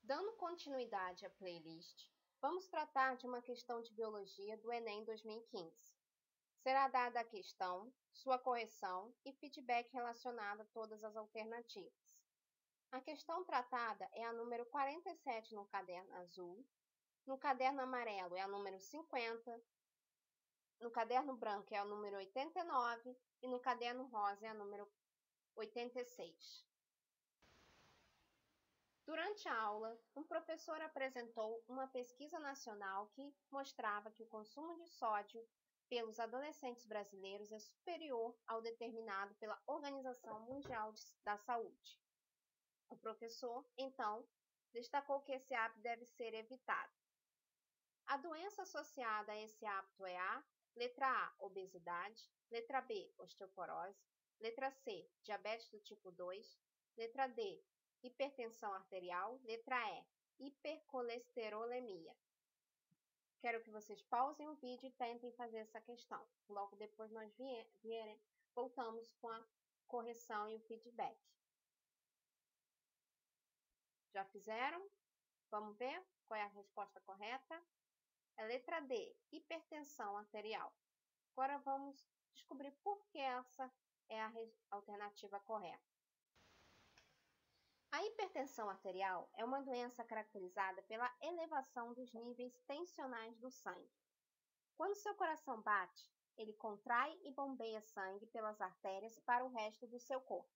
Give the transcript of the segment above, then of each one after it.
Dando continuidade à playlist, vamos tratar de uma questão de biologia do Enem 2015. Será dada a questão, sua correção e feedback relacionado a todas as alternativas. A questão tratada é a número 47 no caderno azul, no caderno amarelo é a número 50, no caderno branco é a número 89 e no caderno rosa é a número 86. Durante a aula, um professor apresentou uma pesquisa nacional que mostrava que o consumo de sódio pelos adolescentes brasileiros é superior ao determinado pela Organização Mundial da Saúde. O professor, então, destacou que esse hábito deve ser evitado. A doença associada a esse hábito é a letra A, obesidade, letra B, osteoporose, letra C, diabetes do tipo 2, letra D, hipertensão arterial, letra E, hipercolesterolemia. Quero que vocês pausem o vídeo e tentem fazer essa questão. Logo depois nós voltamos com a correção e o feedback. Já fizeram? Vamos ver qual é a resposta correta? É letra D, hipertensão arterial. Agora vamos descobrir por que essa é a alternativa correta. A hipertensão arterial é uma doença caracterizada pela elevação dos níveis tensionais do sangue. Quando seu coração bate, ele contrai e bombeia sangue pelas artérias para o resto do seu corpo.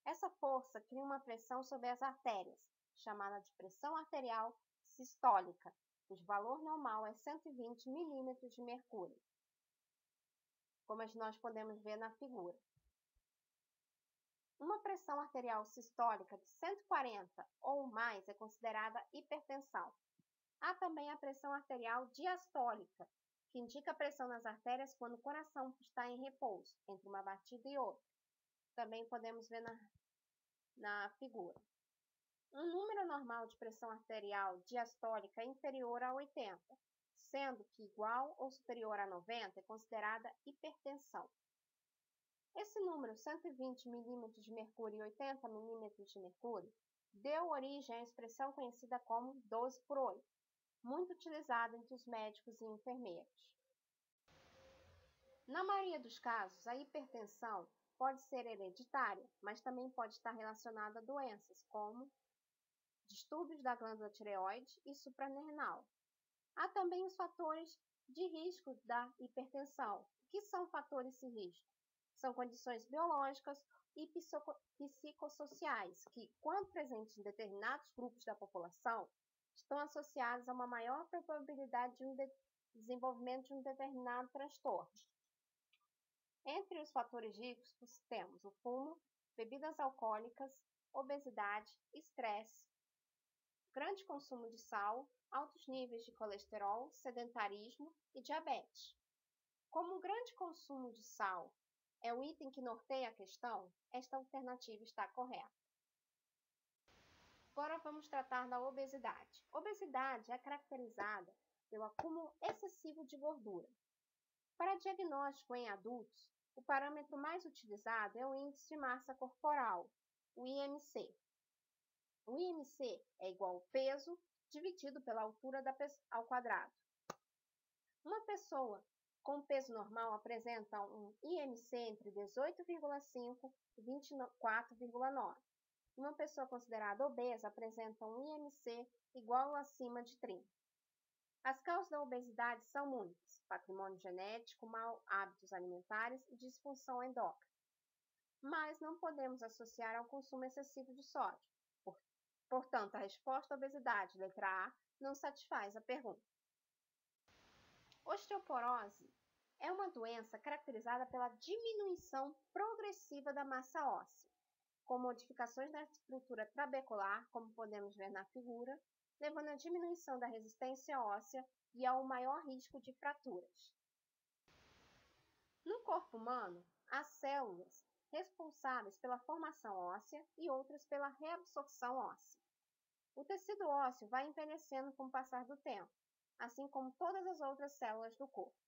Essa força cria uma pressão sobre as artérias, chamada de pressão arterial sistólica, cujo valor normal é 120 milímetros de mercúrio, como nós podemos ver na figura. Uma pressão arterial sistólica de 140 ou mais é considerada hipertensão. Há também a pressão arterial diastólica, que indica a pressão nas artérias quando o coração está em repouso, entre uma batida e outra. Também podemos ver na figura. Um número normal de pressão arterial diastólica é inferior a 80, sendo que igual ou superior a 90 é considerada hipertensão. Esse número, 120 milímetros de mercúrio e 80 milímetros de mercúrio, deu origem à expressão conhecida como 12 por 8, muito utilizada entre os médicos e enfermeiros. Na maioria dos casos, a hipertensão pode ser hereditária, mas também pode estar relacionada a doenças como distúrbios da glândula tireoide e suprarrenal. Há também os fatores de risco da hipertensão. O que são fatores de risco? São condições biológicas e psicossociais que, quando presentes em determinados grupos da população, estão associadas a uma maior probabilidade de desenvolvimento de um determinado transtorno. Entre os fatores de risco temos o fumo, bebidas alcoólicas, obesidade, estresse, grande consumo de sal, altos níveis de colesterol, sedentarismo e diabetes. Como o grande consumo de sal é o item que norteia a questão, esta alternativa está correta. Agora vamos tratar da obesidade. Obesidade é caracterizada pelo acúmulo excessivo de gordura. Para diagnóstico em adultos, o parâmetro mais utilizado é o índice de massa corporal, o IMC. O IMC é igual ao peso dividido pela altura ao quadrado. Uma pessoa com peso normal apresenta um IMC entre 18,5 e 24,9. Uma pessoa considerada obesa apresenta um IMC igual ou acima de 30. As causas da obesidade são muitas: patrimônio genético, maus hábitos alimentares e disfunção endócrina. Mas não podemos associar ao consumo excessivo de sódio. Portanto, a resposta à obesidade, letra A, não satisfaz a pergunta. Osteoporose é uma doença caracterizada pela diminuição progressiva da massa óssea, com modificações na estrutura trabecular, como podemos ver na figura, levando à diminuição da resistência óssea e ao maior risco de fraturas. No corpo humano, há células responsáveis pela formação óssea e outras pela reabsorção óssea. O tecido ósseo vai envelhecendo com o passar do tempo, assim como todas as outras células do corpo.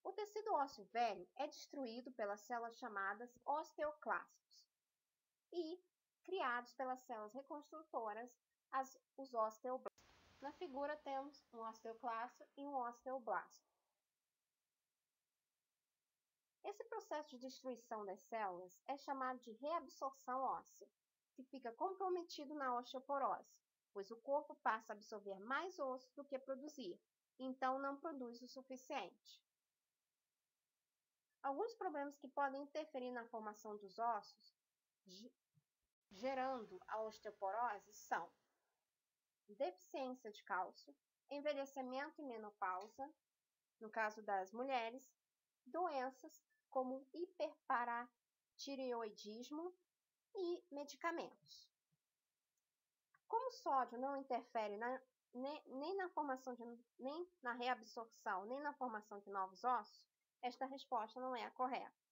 O tecido ósseo velho é destruído pelas células chamadas osteoclastos e criados pelas células reconstrutoras, os osteoblastos. Na figura temos um osteoclasto e um osteoblasto. Esse processo de destruição das células é chamado de reabsorção óssea, que fica comprometido na osteoporose, pois o corpo passa a absorver mais osso do que produzir, então não produz o suficiente. Alguns problemas que podem interferir na formação dos ossos, gerando a osteoporose, são deficiência de cálcio, envelhecimento e menopausa, no caso das mulheres, doenças como hiperparatireoidismo e medicamentos. Como o sódio não interfere nem na reabsorção, nem na formação de novos ossos, esta resposta não é a correta.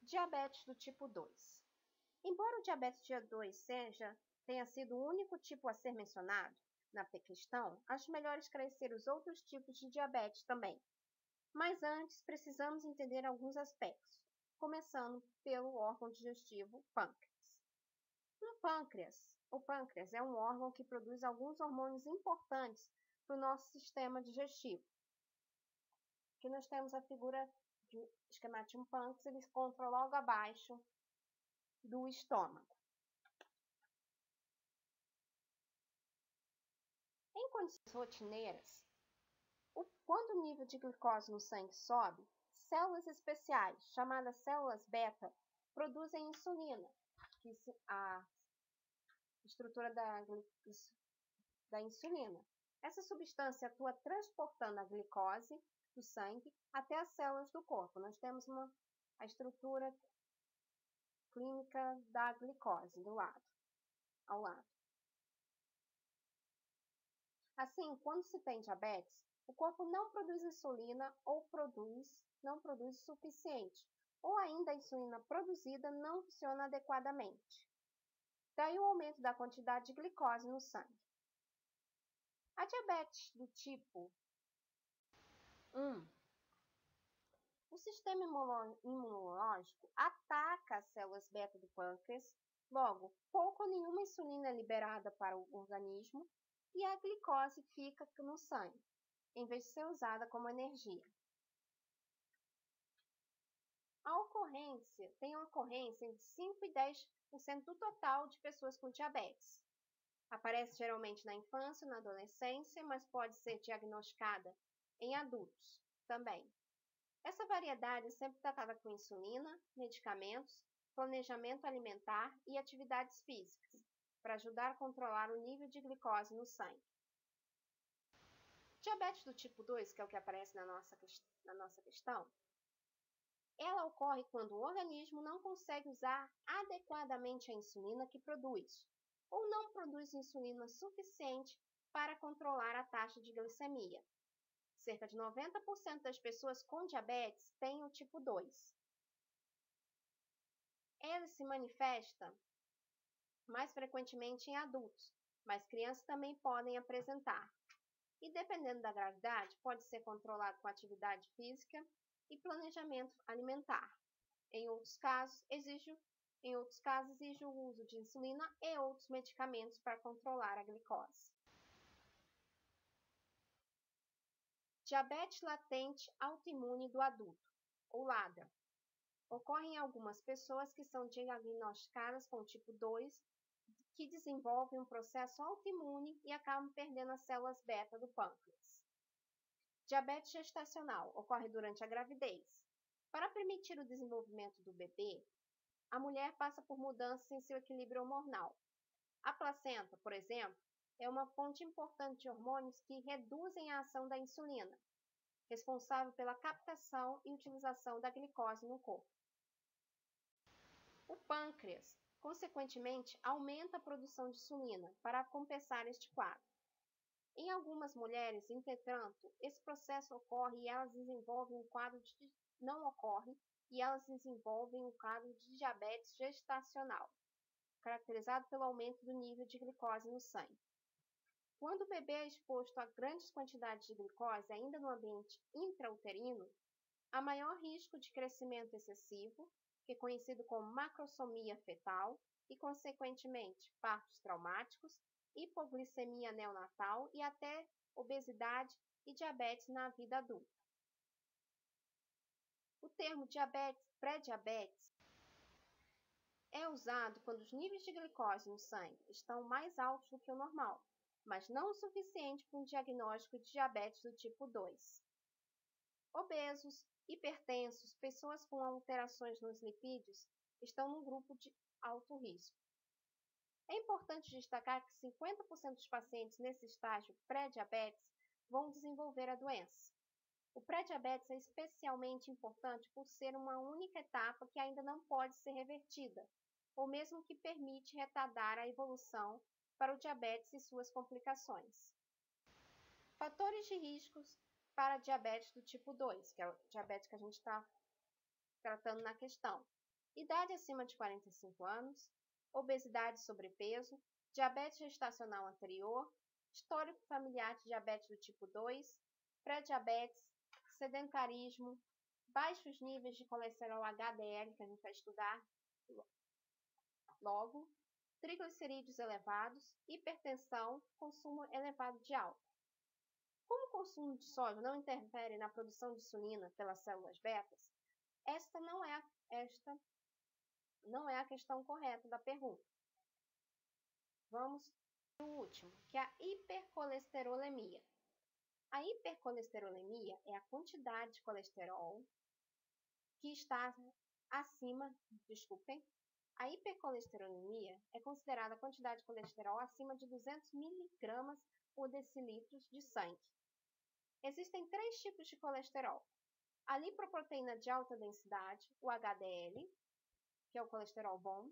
Diabetes do tipo 2. Embora o diabetes tipo 2 tenha sido o único tipo a ser mencionado na questão, acho melhor esclarecer os outros tipos de diabetes também. Mas antes, precisamos entender alguns aspectos, começando pelo órgão digestivo pâncreas. O pâncreas é um órgão que produz alguns hormônios importantes para o nosso sistema digestivo. Aqui nós temos a figura de esquema de um pâncreas, ele se encontra logo abaixo do estômago. Em condições rotineiras, quando o nível de glicose no sangue sobe, células especiais, chamadas células beta, produzem insulina, que é a estrutura da insulina. Essa substância atua transportando a glicose do sangue até as células do corpo. Nós temos a estrutura clínica da glicose ao lado. Assim, quando se tem diabetes, o corpo não produz insulina ou não produz o suficiente, ou ainda a insulina produzida não funciona adequadamente. Daí o aumento da quantidade de glicose no sangue. A diabetes do tipo 1. O sistema imunológico ataca as células beta do pâncreas, logo, pouco ou nenhuma insulina é liberada para o organismo e a glicose fica no sangue, em vez de ser usada como energia. Tem uma ocorrência entre 5 e 10% do total de pessoas com diabetes. Aparece geralmente na infância e na adolescência, mas pode ser diagnosticada em adultos também. Essa variedade é sempre tratada com insulina, medicamentos, planejamento alimentar e atividades físicas, para ajudar a controlar o nível de glicose no sangue. Diabetes do tipo 2, que é o que aparece na nossa questão, ela ocorre quando o organismo não consegue usar adequadamente a insulina que produz, ou não produz insulina suficiente para controlar a taxa de glicemia. Cerca de 90% das pessoas com diabetes têm o tipo 2. Ele se manifesta mais frequentemente em adultos, mas crianças também podem apresentar. E dependendo da gravidade, pode ser controlado com atividade física e planejamento alimentar. Em outros casos, exige o uso de insulina e outros medicamentos para controlar a glicose. Diabetes latente autoimune do adulto, ou LADA. Ocorre em algumas pessoas que são diagnosticadas com tipo 2, que desenvolvem um processo autoimune e acabam perdendo as células beta do pâncreas. Diabetes gestacional ocorre durante a gravidez. Para permitir o desenvolvimento do bebê, a mulher passa por mudanças em seu equilíbrio hormonal. A placenta, por exemplo, é uma fonte importante de hormônios que reduzem a ação da insulina, responsável pela captação e utilização da glicose no corpo. O pâncreas, consequentemente, aumenta a produção de insulina para compensar este quadro. Em algumas mulheres, entretanto, esse processo ocorre e elas desenvolvem um quadro de diabetes gestacional, caracterizado pelo aumento do nível de glicose no sangue. Quando o bebê é exposto a grandes quantidades de glicose ainda no ambiente intrauterino, há maior risco de crescimento excessivo, que é conhecido como macrosomia fetal, e, consequentemente, partos traumáticos, hipoglicemia neonatal e até obesidade e diabetes na vida adulta. O termo diabetes, pré-diabetes, é usado quando os níveis de glicose no sangue estão mais altos do que o normal, mas não o suficiente para um diagnóstico de diabetes do tipo 2. Obesos, hipertensos, pessoas com alterações nos lipídios estão no grupo de alto risco. É importante destacar que 50% dos pacientes nesse estágio pré-diabetes vão desenvolver a doença. O pré-diabetes é especialmente importante por ser uma única etapa que ainda não pode ser revertida, ou mesmo que permite retardar a evolução para o diabetes e suas complicações. Fatores de riscos para diabetes do tipo 2, que é o diabetes que a gente está tratando na questão. Idade acima de 45 anos, obesidade e sobrepeso, diabetes gestacional anterior, histórico familiar de diabetes do tipo 2, pré-diabetes, sedentarismo, baixos níveis de colesterol HDL, que a gente vai estudar logo, triglicerídeos elevados, hipertensão, consumo elevado de álcool. Como o consumo de sódio não interfere na produção de insulina pelas células betas, esta não é a questão correta da pergunta. Vamos para o último, que é a hipercolesterolemia. A hipercolesterolemia é a quantidade de colesterol que está acima, a hipercolesterolemia é considerada a quantidade de colesterol acima de 200 mg por decilitro de sangue. Existem 3 tipos de colesterol. A lipoproteína de alta densidade, o HDL, que é o colesterol bom,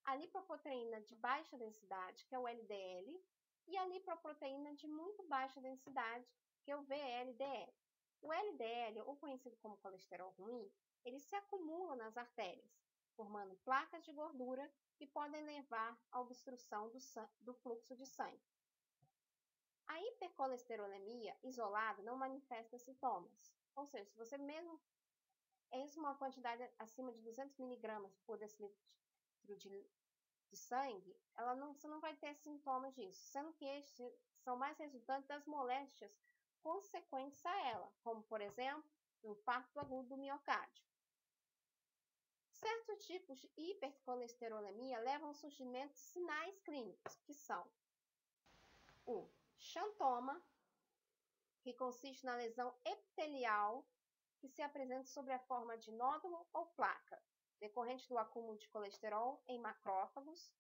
a lipoproteína de baixa densidade, que é o LDL, e a lipoproteína de muito baixa densidade, que é o VLDL. O LDL, ou conhecido como colesterol ruim, ele se acumula nas artérias, formando placas de gordura que podem levar à obstrução do fluxo de sangue. A hipercolesterolemia isolada não manifesta sintomas, ou seja, se você mesmo é uma quantidade acima de 200 mg por decilitro de sangue, você não vai ter sintomas disso, sendo que estes são mais resultantes das moléstias consequentes a ela, como, por exemplo, o infarto agudo do miocárdio. Certos tipos de hipercolesterolemia levam ao surgimento de sinais clínicos, que são o xantoma, que consiste na lesão epitelial que se apresenta sob a forma de nódulo ou placa, decorrente do acúmulo de colesterol em macrófagos,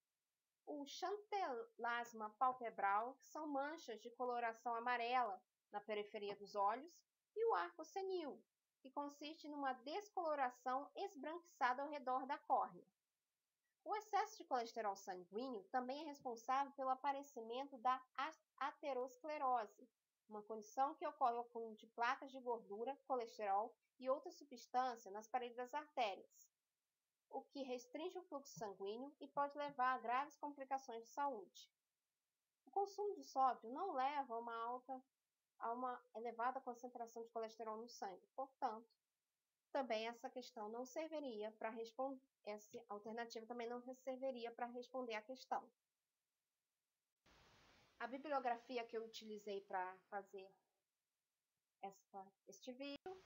o xantelasma palpebral, que são manchas de coloração amarela na periferia dos olhos, e o arco senil, que consiste numa descoloração esbranquiçada ao redor da córnea. O excesso de colesterol sanguíneo também é responsável pelo aparecimento da aterosclerose, uma condição que ocorre ao acúmulo de placas de gordura, colesterol e outra substância nas paredes das artérias, o que restringe o fluxo sanguíneo e pode levar a graves complicações de saúde. O consumo de sódio não leva a uma elevada concentração de colesterol no sangue, portanto, também essa questão não serviria para responder, essa alternativa também não serviria para responder a questão. A bibliografia que eu utilizei para fazer este vídeo,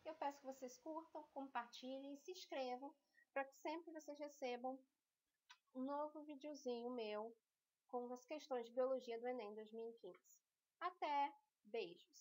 eu peço que vocês curtam, compartilhem e se inscrevam para que sempre vocês recebam um novo videozinho meu com as questões de biologia do Enem 2015. Até! Beijos!